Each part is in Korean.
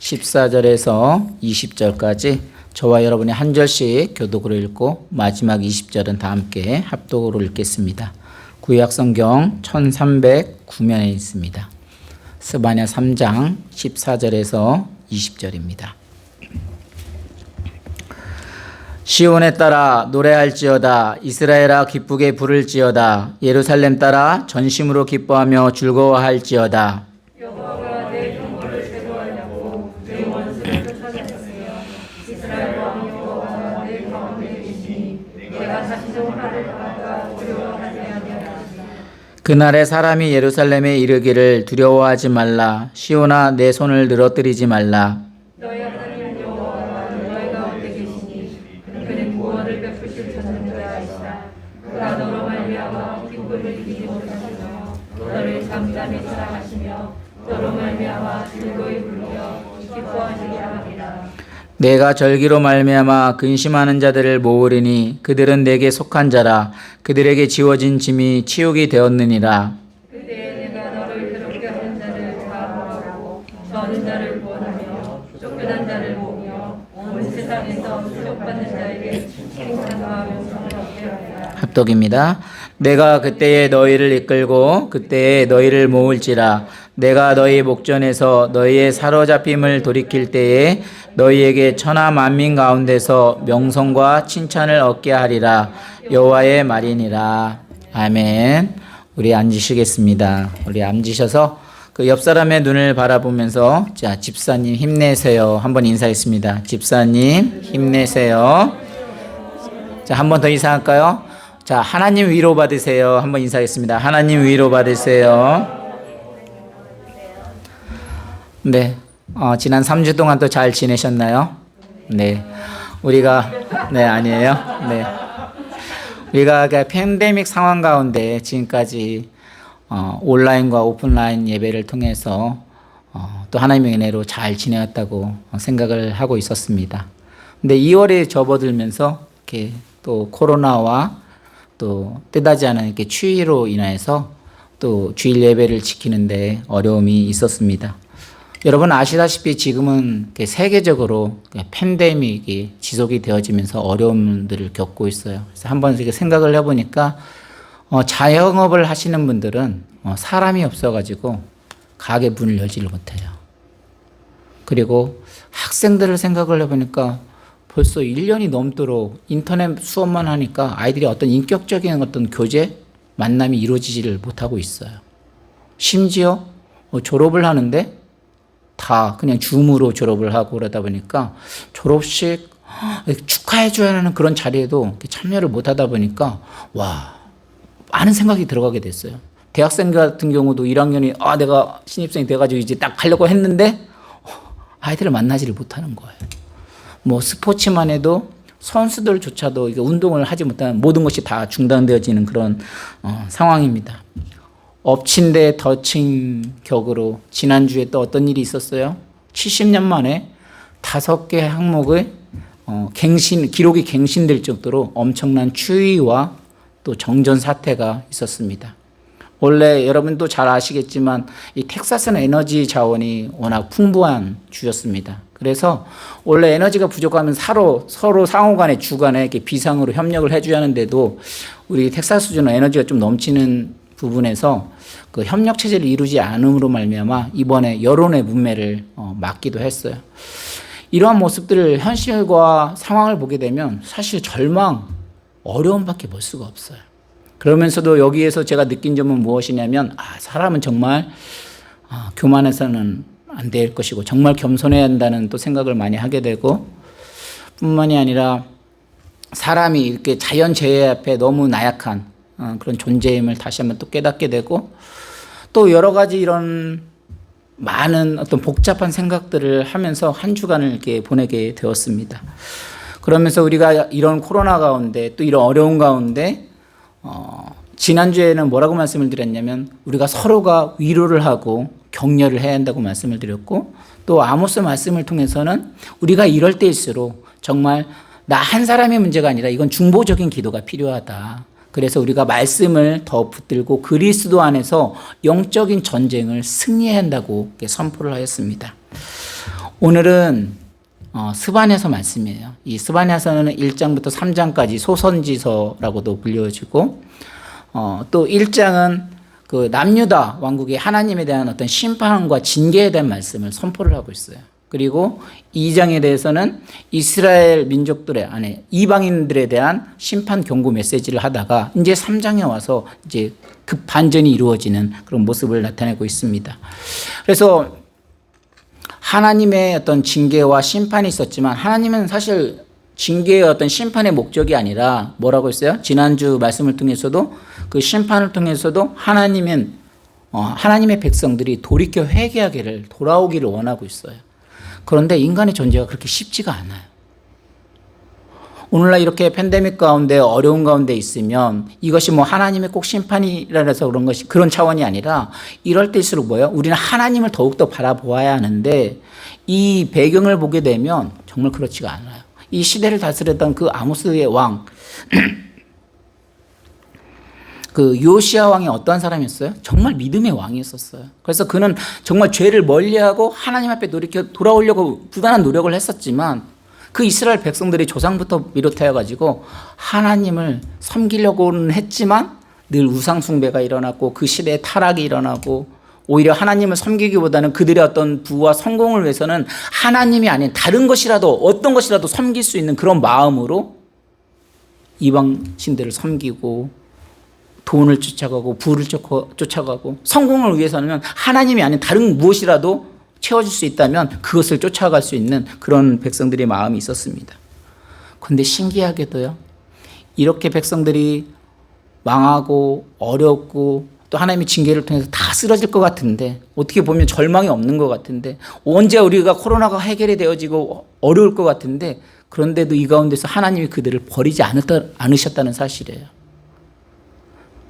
14절에서 20절까지 저와 여러분이 한 절씩 교독으로 읽고 마지막 20절은 다 함께 합독으로 읽겠습니다. 구약성경 1309면에 있습니다. 스바냐 3장 14절에서 20절입니다. 시온에 따라 노래할지어다. 이스라엘아 기쁘게 부를지어다. 예루살렘 따라 전심으로 기뻐하며 즐거워할지어다. 여호와가 내 경고를 제거하냐고 내 원수를 쫓아냈으며 이스라엘 왕 여호와가 내 가운데 계시니 내가 다시 정화를 받아 두려워하지 아니하리라. 그날에 사람이 예루살렘에 이르기를 두려워하지 말라. 시온아 내 손을 늘어뜨리지 말라. 너희 하나님 여호와가 너희 가운데 계시니 그는 구원을 베푸실 전능자이시라. 그가 너로 말미암아 기쁨을 이기지 못하시며 너를 잠잠히 사랑하시며 너로 말미암아 즐거이 부르며 기뻐하시리라 하리라. 내가 절기로 말미암아 근심하는 자들을 모으리니 그들은 내게 속한 자라. 그들에게 지워진 짐이 치욕이 되었느니라. 그때에 내가 너를 괴롭게 하는 자를 사하고 저는 자를 구원하며 쫓겨난 자를 모으며 온 세상에서 수족받는 자에게 칭찬과 명성을 얻게 하리라. 합독입니다. 내가 그때에 너희를 이끌고 그때에 너희를 모을지라. 내가 너희 목전에서 너희의 사로잡힘을 돌이킬 때에 너희에게 천하 만민 가운데서 명성과 칭찬을 얻게 하리라. 여호와의 말이니라. 아멘. 우리 앉으시겠습니다. 우리 앉으셔서 그 옆 사람의 눈을 바라보면서 자, 집사님 힘내세요. 한번 인사했습니다. 집사님 힘내세요. 자, 한 번 더 인사할까요? 자, 하나님 위로 받으세요. 한번 인사하겠습니다. 하나님 위로 받으세요. 네. 지난 3주 동안 또 잘 지내셨나요? 네. 네, 아니에요. 네. 우리가 그 팬데믹 상황 가운데 지금까지 온라인과 오픈라인 예배를 통해서 또 하나님의 은혜로 잘 지내왔다고 생각을 하고 있었습니다. 근데 2월에 접어들면서 이렇게 또 코로나와 또 뜻하지 않은 이렇게 추위로 인해서 또 주일 예배를 지키는데 어려움이 있었습니다. 여러분 아시다시피 지금은 세계적으로 팬데믹이 지속이 되어지면서 어려움들을 겪고 있어요. 그래서 한번 이렇게 생각을 해보니까 자영업을 하시는 분들은 사람이 없어가지고 가게 문을 열지를 못해요. 그리고 학생들을 생각을 해보니까 벌써 1년이 넘도록 인터넷 수업만 하니까 아이들이 어떤 인격적인 어떤 교제, 만남이 이루어지지를 못하고 있어요. 심지어 졸업을 하는데 다 그냥 줌으로 졸업을 하고 그러다 보니까 졸업식 축하해줘야 하는 그런 자리에도 참여를 못하다 보니까 와, 많은 생각이 들어가게 됐어요. 대학생 같은 경우도 1학년이 내가 신입생이 돼가지고 이제 딱 가려고 했는데 아이들을 만나지를 못하는 거예요. 뭐 스포츠만 해도 선수들조차도 운동을 하지 못하는 모든 것이 다 중단되어지는 그런 상황입니다. 엎친 데 덮친 격으로 지난주에 또 어떤 일이 있었어요? 70년 만에 5개 항목의 기록이 갱신될 정도로 엄청난 추위와 또 정전 사태가 있었습니다. 원래 여러분도 잘 아시겠지만 이 텍사스는 에너지 자원이 워낙 풍부한 주였습니다. 그래서 원래 에너지가 부족하면 서로 상호 간에 주간에 이렇게 비상으로 협력을 해줘야 하는데도 우리 텍사스주는 에너지가 좀 넘치는 부분에서 그 협력 체제를 이루지 않음으로 말미암아 이번에 여론의 문매를 맞기도 했어요. 이러한 모습들을 현실과 상황을 보게 되면 사실 절망, 어려움밖에 볼 수가 없어요. 그러면서도 여기에서 제가 느낀 점은 무엇이냐면 사람은 정말 교만해서는 안 될 것이고 정말 겸손해야 한다는 또 생각을 많이 하게 되고 뿐만이 아니라 사람이 이렇게 자연재해 앞에 너무 나약한 그런 존재임을 다시 한번 또 깨닫게 되고 또 여러 가지 이런 많은 어떤 복잡한 생각들을 하면서 한 주간을 이렇게 보내게 되었습니다. 그러면서 우리가 이런 코로나 가운데 또 이런 어려운 가운데 지난주에는 뭐라고 말씀을 드렸냐면 우리가 서로가 위로를 하고 격려를 해야 한다고 말씀을 드렸고 또 아모스 말씀을 통해서는 우리가 이럴 때일수록 정말 나 한 사람의 문제가 아니라 이건 중보적인 기도가 필요하다. 그래서 우리가 말씀을 더 붙들고 그리스도 안에서 영적인 전쟁을 승리해야 한다고 선포를 하였습니다. 오늘은 스바냐서 말씀이에요. 이 스바냐서는 1장부터 3장까지 소선지서라고도 불려지고 또 1장은 그 남유다 왕국의 하나님에 대한 어떤 심판과 징계에 대한 말씀을 선포를 하고 있어요. 그리고 2장에 대해서는 이스라엘 민족들의 안에 이방인들에 대한 심판 경고 메시지를 하다가 이제 3장에 와서 이제 급 반전이 이루어지는 그런 모습을 나타내고 있습니다. 그래서 하나님의 어떤 징계와 심판이 있었지만 하나님은 사실 징계의 어떤 심판의 목적이 아니라 뭐라고 했어요? 지난주 말씀을 통해서도 그 심판을 통해서도 하나님은 하나님의 백성들이 돌이켜 회개하기를 돌아오기를 원하고 있어요. 그런데 인간의 존재가 그렇게 쉽지가 않아요. 오늘날 이렇게 팬데믹 가운데 어려운 가운데 있으면 이것이 뭐 하나님의 꼭 심판이라 해서 그런 것이 그런 차원이 아니라 이럴 때일수록 뭐예요? 우리는 하나님을 더욱더 바라보아야 하는데 이 배경을 보게 되면 정말 그렇지가 않아요. 이 시대를 다스렸던 그 아모스의 왕 그 요시야 왕이 어떠한 사람이었어요? 정말 믿음의 왕이었었어요. 그래서 그는 정말 죄를 멀리하고 하나님 앞에 돌아오려고 부단한 노력을 했었지만 그 이스라엘 백성들이 조상부터 비롯하여 가지고 하나님을 섬기려고는 했지만 늘 우상 숭배가 일어났고 그 시대에 타락이 일어나고 오히려 하나님을 섬기기보다는 그들의 어떤 부와 성공을 위해서는 하나님이 아닌 다른 것이라도 어떤 것이라도 섬길 수 있는 그런 마음으로 이방 신들을 섬기고 돈을 쫓아가고 부를 쫓아가고 성공을 위해서는 하나님이 아닌 다른 무엇이라도 채워줄 수 있다면 그것을 쫓아갈 수 있는 그런 백성들의 마음이 있었습니다. 그런데 신기하게도요. 이렇게 백성들이 망하고 어렵고 또 하나님의 징계를 통해서 다 쓰러질 것 같은데 어떻게 보면 절망이 없는 것 같은데 언제 우리가 코로나가 해결이 되어지고 어려울 것 같은데 그런데도 이 가운데서 하나님이 그들을 버리지 않으셨다는 사실이에요.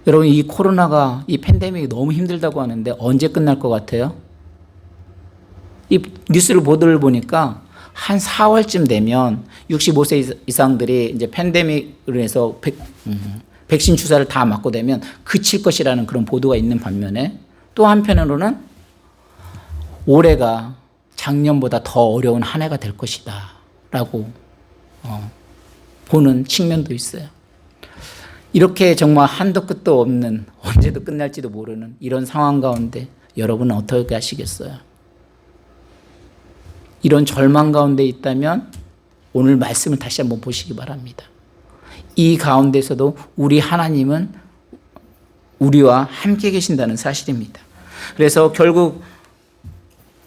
여러분 이 코로나가 이 팬데믹이 너무 힘들다고 하는데 언제 끝날 것 같아요? 이 뉴스를 보도를 보니까 한 4월쯤 되면 65세 이상들이 이제 팬데믹으로 해서 백신 주사를 다 맞고 되면 그칠 것이라는 그런 보도가 있는 반면에 또 한편으로는 올해가 작년보다 더 어려운 한 해가 될 것이다 라고 보는 측면도 있어요. 이렇게 정말 한도 끝도 없는 언제도 끝날지도 모르는 이런 상황 가운데 여러분은 어떻게 하시겠어요? 이런 절망 가운데 있다면 오늘 말씀을 다시 한번 보시기 바랍니다. 이 가운데서도 우리 하나님은 우리와 함께 계신다는 사실입니다. 그래서 결국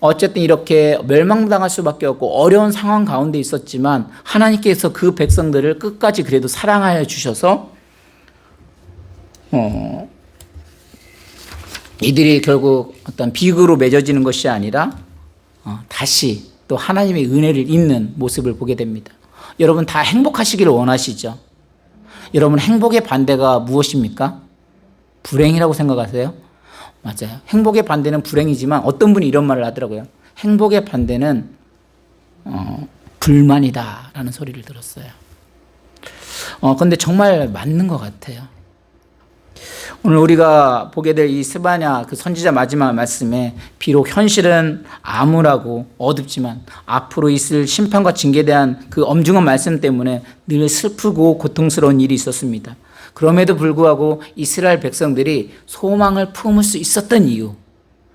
어쨌든 이렇게 멸망당할 수밖에 없고 어려운 상황 가운데 있었지만 하나님께서 그 백성들을 끝까지 그래도 사랑하여 주셔서 이들이 결국 어떤 비극으로 맺어지는 것이 아니라 다시 또 하나님의 은혜를 입는 모습을 보게 됩니다. 여러분 다 행복하시기를 원하시죠? 여러분 행복의 반대가 무엇입니까? 불행이라고 생각하세요? 맞아요. 행복의 반대는 불행이지만 어떤 분이 이런 말을 하더라고요. 행복의 반대는 불만이다라는 소리를 들었어요. 근데 정말 맞는 것 같아요. 오늘 우리가 보게 될 이 스바냐 그 선지자 마지막 말씀에 비록 현실은 암울하고 어둡지만 앞으로 있을 심판과 징계에 대한 그 엄중한 말씀 때문에 늘 슬프고 고통스러운 일이 있었습니다. 그럼에도 불구하고 이스라엘 백성들이 소망을 품을 수 있었던 이유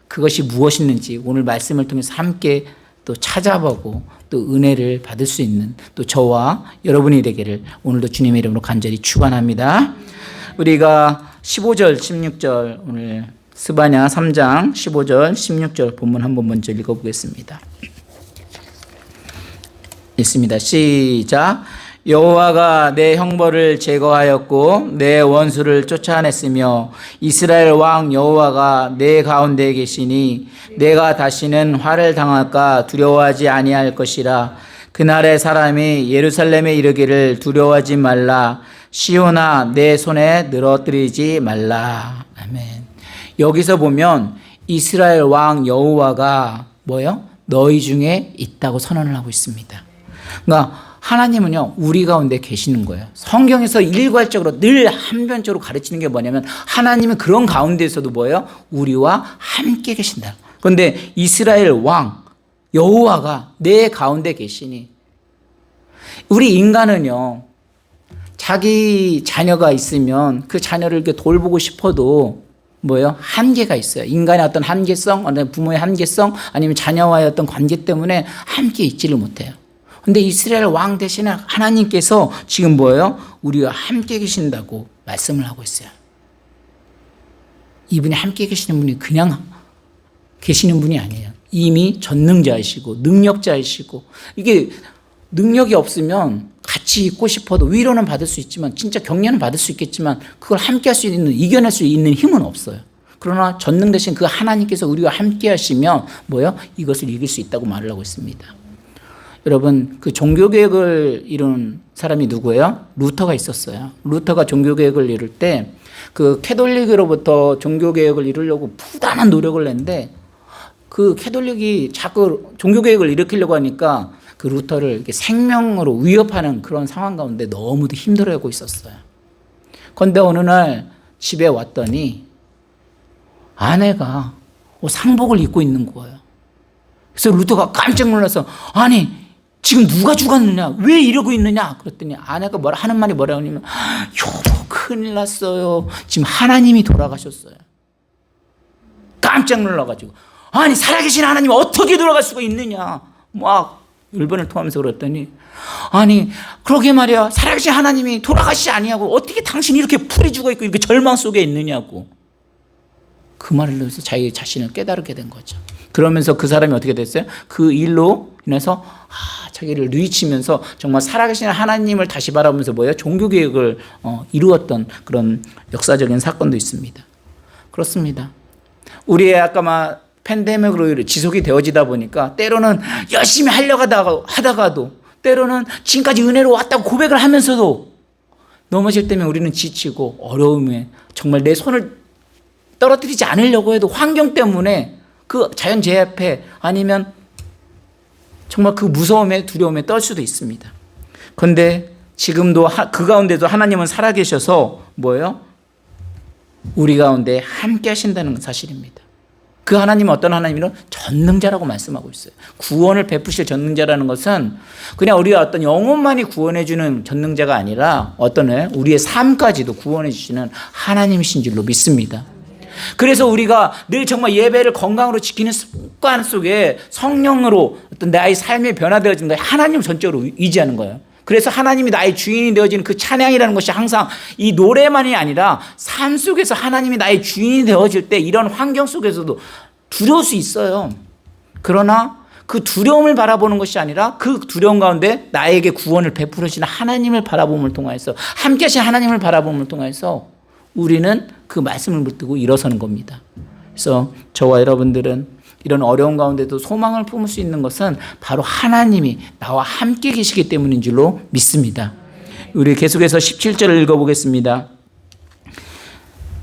그것이 무엇이었는지 오늘 말씀을 통해서 함께 또 찾아보고 또 은혜를 받을 수 있는 또 저와 여러분이 되기를 오늘도 주님의 이름으로 간절히 축원합니다. 우리가 15절 16절 오늘 스바냐 3장 15절 16절 본문 한번 먼저 읽어보겠습니다. 읽습니다. 시작. 여호와가 내 형벌을 제거하였고 내 원수를 쫓아냈으며 이스라엘 왕 여호와가 내 가운데 계시니 내가 다시는 화를 당할까 두려워하지 아니할 것이라. 그날의 사람이 예루살렘에 이르기를 두려워하지 말라. 시온아 내 손에 늘어뜨리지 말라. 아멘. 여기서 보면 이스라엘 왕 여호와가 뭐예요? 너희 중에 있다고 선언을 하고 있습니다. 그러니까 하나님은요 우리 가운데 계시는 거예요. 성경에서 일괄적으로 늘 한변적으로 가르치는 게 뭐냐면 하나님은 그런 가운데에서도 뭐예요? 우리와 함께 계신다. 그런데 이스라엘 왕 여호와가 내 가운데 계시니. 우리 인간은요, 자기 자녀가 있으면 그 자녀를 이렇게 돌보고 싶어도 뭐예요? 한계가 있어요. 인간의 어떤 한계성, 부모의 한계성, 아니면 자녀와의 어떤 관계 때문에 함께 있지를 못해요. 근데 이스라엘 왕 대신에 하나님께서 지금 뭐예요? 우리와 함께 계신다고 말씀을 하고 있어요. 이분이 함께 계시는 분이 그냥 계시는 분이 아니에요. 이미 전능자이시고 능력자이시고, 이게 능력이 없으면 같이 있고 싶어도 위로는 받을 수 있지만, 진짜 격려는 받을 수 있겠지만 그걸 함께 할 수 있는, 이겨낼 수 있는 힘은 없어요. 그러나 전능 되신 그 하나님께서 우리와 함께 하시면 뭐예요? 이것을 이길 수 있다고 말을 하고 있습니다. 여러분, 그 종교개혁을 이룬 사람이 누구예요? 루터가 있었어요. 루터가 종교개혁을 이룰 때 그 캐톨릭으로부터 종교개혁을 이루려고 부단한 노력을 냈는데, 그 캐톨릭이 자꾸 종교개혁을 일으키려고 하니까 그 루터를 이렇게 생명으로 위협하는 그런 상황 가운데 너무도 힘들어하고 있었어요. 그런데 어느 날 집에 왔더니 아내가 상복을 입고 있는 거예요. 그래서 루터가 깜짝 놀라서, 아니 지금 누가 죽었느냐, 왜 이러고 있느냐 그랬더니 아내가 하는 말이 뭐라고 하냐면, 여보 큰일 났어요, 지금 하나님이 돌아가셨어요. 깜짝 놀라가지고, 아니 살아계신 하나님 어떻게 돌아갈 수가 있느냐 막 열번을 토하면서 그랬더니, 아니 그러게 말이야, 살아계신 하나님이 돌아가시지 아니하고 어떻게 당신이 이렇게 풀이 죽어있고 이렇게 절망 속에 있느냐고. 그 말을 들으면서 자기 자신을 깨달게 된 거죠. 그러면서 그 사람이 어떻게 됐어요? 그 일로 인해서 자기를 누이치면서 정말 살아계신 하나님을 다시 바라보면서 뭐예요? 종교개혁을 이루었던 그런 역사적인 사건도 있습니다. 그렇습니다. 우리의 아까 팬데믹으로 지속이 되어지다 보니까 때로는 열심히 하려고 하다가도, 때로는 지금까지 은혜로 왔다고 고백을 하면서도 넘어질 때면 우리는 지치고 어려움에 정말 내 손을 떨어뜨리지 않으려고 해도 환경 때문에, 그 자연재해 앞에, 아니면 정말 그 무서움에 두려움에 떨 수도 있습니다. 그런데 지금도 그 가운데도 하나님은 살아계셔서 뭐예요? 우리 가운데 함께 하신다는 사실입니다. 그 하나님은 어떤 하나님이요? 전능자라고 말씀하고 있어요. 구원을 베푸실 전능자라는 것은 그냥 우리가 어떤 영혼만이 구원해주는 전능자가 아니라 우리의 삶까지도 구원해주시는 하나님이신 줄로 믿습니다. 그래서 우리가 늘 정말 예배를 건강으로 지키는 습관 속에 성령으로 어떤 나의 삶이 변화되어지는 거예요. 하나님을 전적으로 의지하는 거예요. 그래서 하나님이 나의 주인이 되어지는 그 찬양이라는 것이 항상 이 노래만이 아니라 삶 속에서 하나님이 나의 주인이 되어질 때 이런 환경 속에서도 두려울 수 있어요. 그러나 그 두려움을 바라보는 것이 아니라 그 두려움 가운데 나에게 구원을 베풀으시는 하나님을 바라봄을 통해서, 함께 하신 하나님을 바라봄을 통해서 우리는 그 말씀을 붙들고 일어서는 겁니다. 그래서 저와 여러분들은 이런 어려운 가운데도 소망을 품을 수 있는 것은 바로 하나님이 나와 함께 계시기 때문인 줄로 믿습니다. 우리 계속해서 17절을 읽어보겠습니다.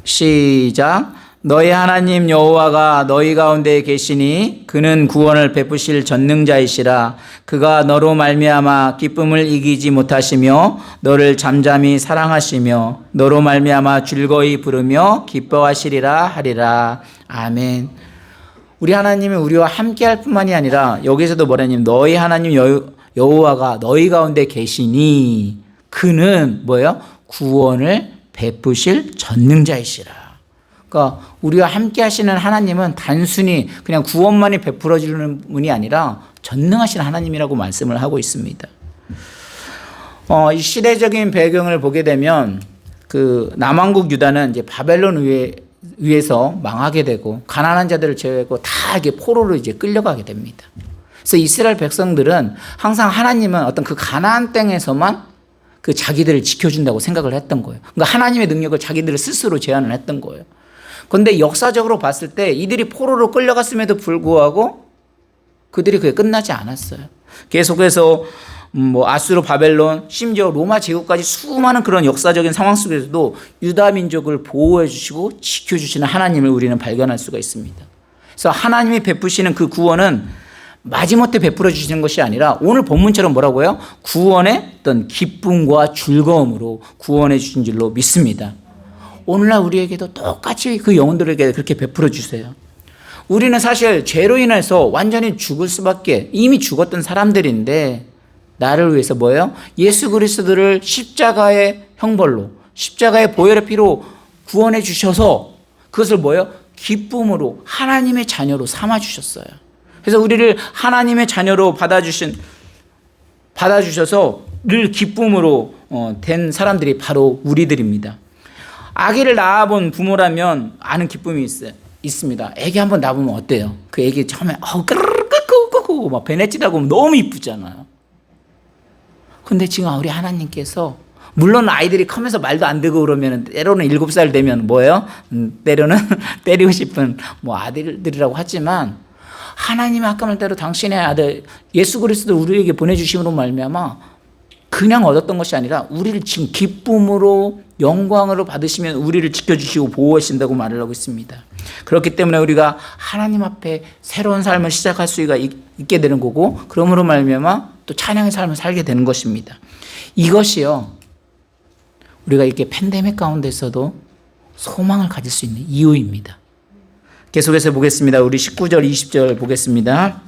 시작. 너희 하나님 여호와가 너희 가운데 계시니 그는 구원을 베푸실 전능자이시라. 그가 너로 말미암아 기쁨을 이기지 못하시며 너를 잠잠히 사랑하시며 너로 말미암아 즐거이 부르며 기뻐하시리라 하리라. 아멘. 우리 하나님이 우리와 함께할 뿐만이 아니라 여기서도 뭐라냐면 너희 하나님 여호와가 너희 가운데 계시니 그는 뭐예요? 구원을 베푸실 전능자이시라. 그러니까 우리와 함께 하시는 하나님은 단순히 그냥 구원만이 베풀어 주는 분이 아니라 전능하신 하나님이라고 말씀을 하고 있습니다. 이 시대적인 배경을 보게 되면 그 남왕국 유다는 이제 바벨론 위에서 망하게 되고 가난한 자들을 제외하고 다 이게 포로로 이제 끌려가게 됩니다. 그래서 이스라엘 백성들은 항상 하나님은 어떤 그 가나안 땅에서만 그 자기들을 지켜준다고 생각을 했던 거예요. 그러니까 하나님의 능력을 자기들 스스로 제한을 했던 거예요. 그런데 역사적으로 봤을 때 이들이 포로로 끌려갔음에도 불구하고 그들이 그게 끝나지 않았어요. 계속해서 아수르, 바벨론, 심지어 로마 제국까지 수많은 그런 역사적인 상황 속에서도 유다 민족을 보호해 주시고 지켜주시는 하나님을 우리는 발견할 수가 있습니다. 그래서 하나님이 베푸시는 그 구원은 마지못해 베풀어 주시는 것이 아니라 오늘 본문처럼 뭐라고요? 구원의 어떤 기쁨과 즐거움으로 구원해 주신 줄로 믿습니다. 오늘날 우리에게도 똑같이 그 영혼들에게 그렇게 베풀어 주세요. 우리는 사실 죄로 인해서 완전히 죽을 수밖에, 이미 죽었던 사람들인데 나를 위해서 뭐예요? 예수 그리스도를 십자가의 형벌로, 십자가의 보혈의 피로 구원해 주셔서 그것을 뭐예요? 기쁨으로 하나님의 자녀로 삼아 주셨어요. 그래서 우리를 하나님의 자녀로 받아주셔서 늘 기쁨으로 된 사람들이 바로 우리들입니다. 아기를 낳아본 부모라면 아는 기쁨이 있습니다. 아기 한번 낳으면 어때요? 그 아기 처음에 끄르르끄끄끄 막 배냇짓하고 너무 이쁘잖아요. 근데 지금 우리 하나님께서, 물론 아이들이 커면서 말도 안 되고 그러면 때로는 7살 되면 뭐예요? 때로는 때리고 싶은 아들들이라고 하지만, 하나님의 아까말 대로 당신의 아들 예수 그리스도를 우리에게 보내주심으로 말미암아 그냥 얻었던 것이 아니라 우리를 지금 기쁨으로 영광으로 받으시면 우리를 지켜주시고 보호하신다고 말을 하고 있습니다. 그렇기 때문에 우리가 하나님 앞에 새로운 삶을 시작할 수가 있게 되는 거고, 그러므로 말미암아 또 찬양의 삶을 살게 되는 것입니다. 이것이요, 우리가 이렇게 팬데믹 가운데서도 소망을 가질 수 있는 이유입니다. 계속해서 보겠습니다. 우리 19절 20절 보겠습니다.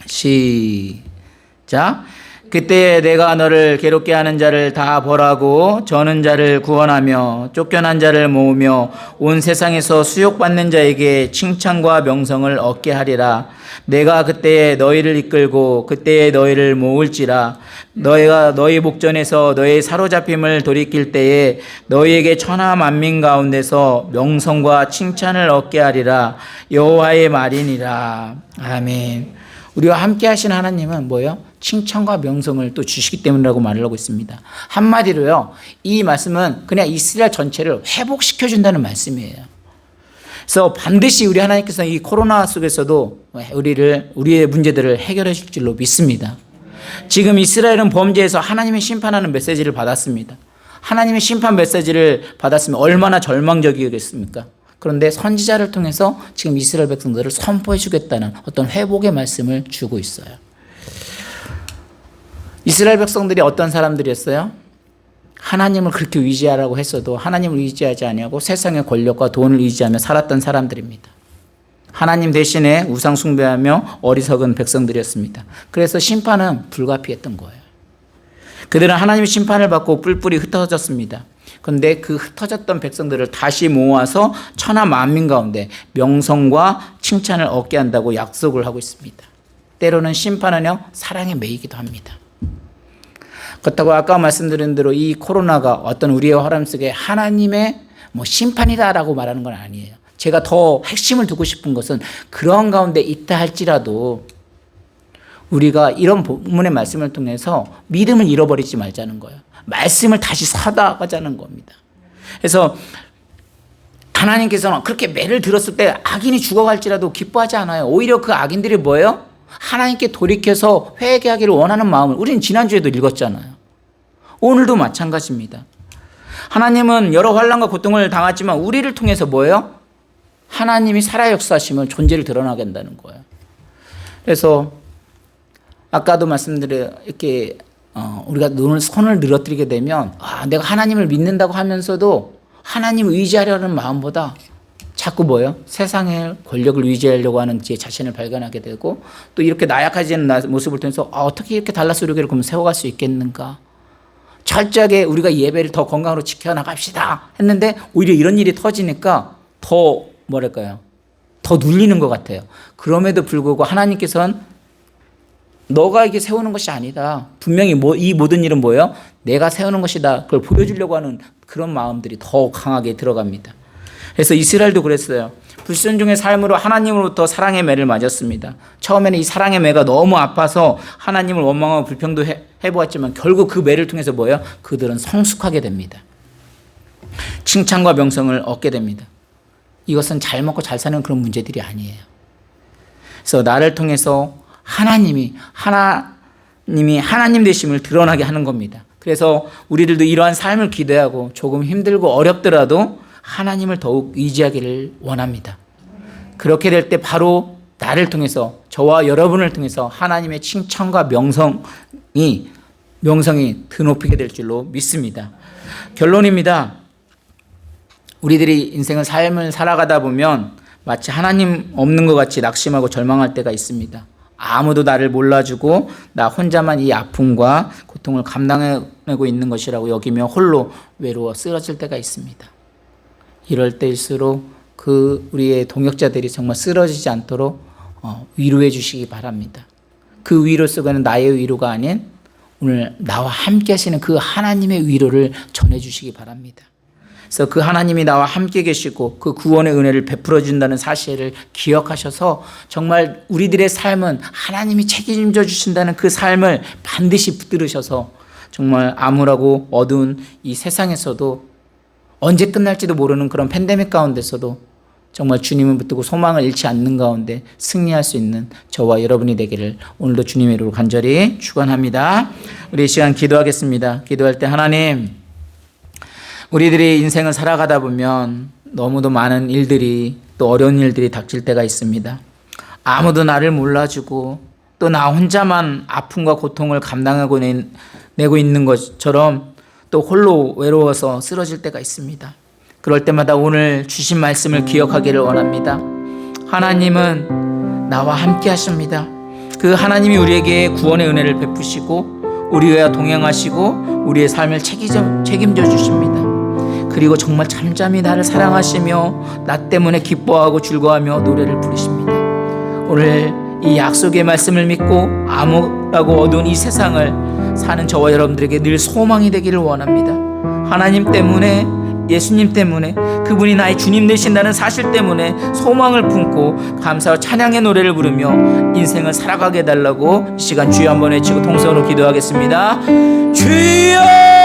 시작. 그때 내가 너를 괴롭게 하는 자를 다 벌하고 저는 자를 구원하며 쫓겨난 자를 모으며 온 세상에서 수욕받는 자에게 칭찬과 명성을 얻게 하리라. 내가 그때에 너희를 이끌고 그때에 너희를 모을지라. 너희가 너희 목전에서 너희 사로잡힘을 돌이킬 때에 너희에게 천하 만민 가운데서 명성과 칭찬을 얻게 하리라. 여호와의 말이니라. 아멘. 우리와 함께 하신 하나님은 뭐예요? 칭찬과 명성을 또 주시기 때문이라고 말을 하고 있습니다. 한마디로요, 이 말씀은 그냥 이스라엘 전체를 회복시켜 준다는 말씀이에요. 그래서 반드시 우리 하나님께서 이 코로나 속에서도 우리의 문제들을 해결해 줄 줄로 믿습니다. 지금 이스라엘은 범죄에서 하나님의 심판하는 메시지를 받았습니다. 하나님의 심판 메시지를 받았으면 얼마나 절망적이겠습니까? 그런데 선지자를 통해서 지금 이스라엘 백성들을 선포해 주겠다는 어떤 회복의 말씀을 주고 있어요. 이스라엘 백성들이 어떤 사람들이었어요? 하나님을 그렇게 의지하라고 했어도 하나님을 의지하지 아니하고 세상의 권력과 돈을 의지하며 살았던 사람들입니다. 하나님 대신에 우상 숭배하며 어리석은 백성들이었습니다. 그래서 심판은 불가피했던 거예요. 그들은 하나님의 심판을 받고 뿔뿔이 흩어졌습니다. 그런데 그 흩어졌던 백성들을 다시 모아서 천하 만민 가운데 명성과 칭찬을 얻게 한다고 약속을 하고 있습니다. 때로는 심판은요, 사랑에 매이기도 합니다. 그렇다고 아까 말씀드린 대로 이 코로나가 어떤 우리의 활람 속에 하나님의 심판이다라고 말하는 건 아니에요. 제가 더 핵심을 두고 싶은 것은 그런 가운데 있다 할지라도 우리가 이런 본문의 말씀을 통해서 믿음을 잃어버리지 말자는 거예요. 말씀을 다시 살아가자는 겁니다. 그래서 하나님께서는 그렇게 매를 들었을 때 악인이 죽어갈지라도 기뻐하지 않아요. 오히려 그 악인들이 뭐예요? 하나님께 돌이켜서 회개하기를 원하는 마음을 우리는 지난주에도 읽었잖아요. 오늘도 마찬가지입니다. 하나님은 여러 환난과 고통을 당했지만 우리를 통해서 뭐예요? 하나님이 살아 역사하심을 존재를 드러나게 한다는 거예요. 그래서 아까도 말씀드려 이렇게 우리가 손을 늘어뜨리게 되면 내가 하나님을 믿는다고 하면서도 하나님을 의지하려는 마음보다 자꾸 뭐예요? 세상의 권력을 의지하려고 하는 제 자신을 발견하게 되고 또 이렇게 나약해지는 모습을 통해서 어떻게 이렇게 달라스 우리를 그럼 세워갈 수 있겠는가? 철저하게 우리가 예배를 더 건강으로 지켜나갑시다 했는데 오히려 이런 일이 터지니까 더 더 눌리는 것 같아요. 그럼에도 불구하고 하나님께서는 너가 이게 세우는 것이 아니다. 분명히 이 모든 일은 뭐예요? 내가 세우는 것이다. 그걸 보여주려고 하는 그런 마음들이 더 강하게 들어갑니다. 그래서 이스라엘도 그랬어요. 불순종의 삶으로 하나님으로부터 사랑의 매를 맞았습니다. 처음에는 이 사랑의 매가 너무 아파서 하나님을 원망하고 불평도 해보았지만 결국 그 매를 통해서 뭐예요? 그들은 성숙하게 됩니다. 칭찬과 명성을 얻게 됩니다. 이것은 잘 먹고 잘 사는 그런 문제들이 아니에요. 그래서 나를 통해서 하나님이 하나님 되심을 드러나게 하는 겁니다. 그래서 우리들도 이러한 삶을 기대하고 조금 힘들고 어렵더라도 하나님을 더욱 의지하기를 원합니다. 그렇게 될 때 바로 나를 통해서 저와 여러분을 통해서 하나님의 칭찬과 명성이 드높이게 될 줄로 믿습니다. 결론입니다. 우리들이 삶을 살아가다 보면 마치 하나님 없는 것 같이 낙심하고 절망할 때가 있습니다. 아무도 나를 몰라주고 나 혼자만 이 아픔과 고통을 감당해내고 있는 것이라고 여기며 홀로 외로워 쓰러질 때가 있습니다. 이럴 때일수록 우리의 동역자들이 정말 쓰러지지 않도록 위로해 주시기 바랍니다. 그 위로 속에는 나의 위로가 아닌 오늘 나와 함께 하시는 그 하나님의 위로를 전해 주시기 바랍니다. 그래서 그 하나님이 나와 함께 계시고 그 구원의 은혜를 베풀어 준다는 사실을 기억하셔서 정말 우리들의 삶은 하나님이 책임져 주신다는 그 삶을 반드시 붙들으셔서 정말 암울하고 어두운 이 세상에서도 언제 끝날지도 모르는 그런 팬데믹 가운데서도 정말 주님을 붙들고 소망을 잃지 않는 가운데 승리할 수 있는 저와 여러분이 되기를 오늘도 주님의 이름으로 간절히 축원합니다. 우리 이 시간 기도하겠습니다. 기도할 때 하나님, 우리들이 인생을 살아가다 보면 너무도 많은 일들이 또 어려운 일들이 닥칠 때가 있습니다. 아무도 나를 몰라주고 또 나 혼자만 아픔과 고통을 감당하고 내고 있는 것처럼 또 홀로 외로워서 쓰러질 때가 있습니다. 그럴 때마다 오늘 주신 말씀을 기억하기를 원합니다. 하나님은 나와 함께 하십니다. 그 하나님이 우리에게 구원의 은혜를 베푸시고 우리와 동행하시고 우리의 삶을 책임져 주십니다. 그리고 정말 잠잠히 나를 사랑하시며 나 때문에 기뻐하고 즐거워하며 노래를 부르십니다. 오늘 이 약속의 말씀을 믿고 암울하고 어두운 이 세상을 사는 저와 여러분들에게 늘 소망이 되기를 원합니다. 하나님 때문에, 예수님 때문에, 그분이 나의 주님 되신다는 사실 때문에 소망을 품고 감사와 찬양의 노래를 부르며 인생을 살아가게 해달라고 이 시간 주여 한번 외치고 통성으로 기도하겠습니다. 주여!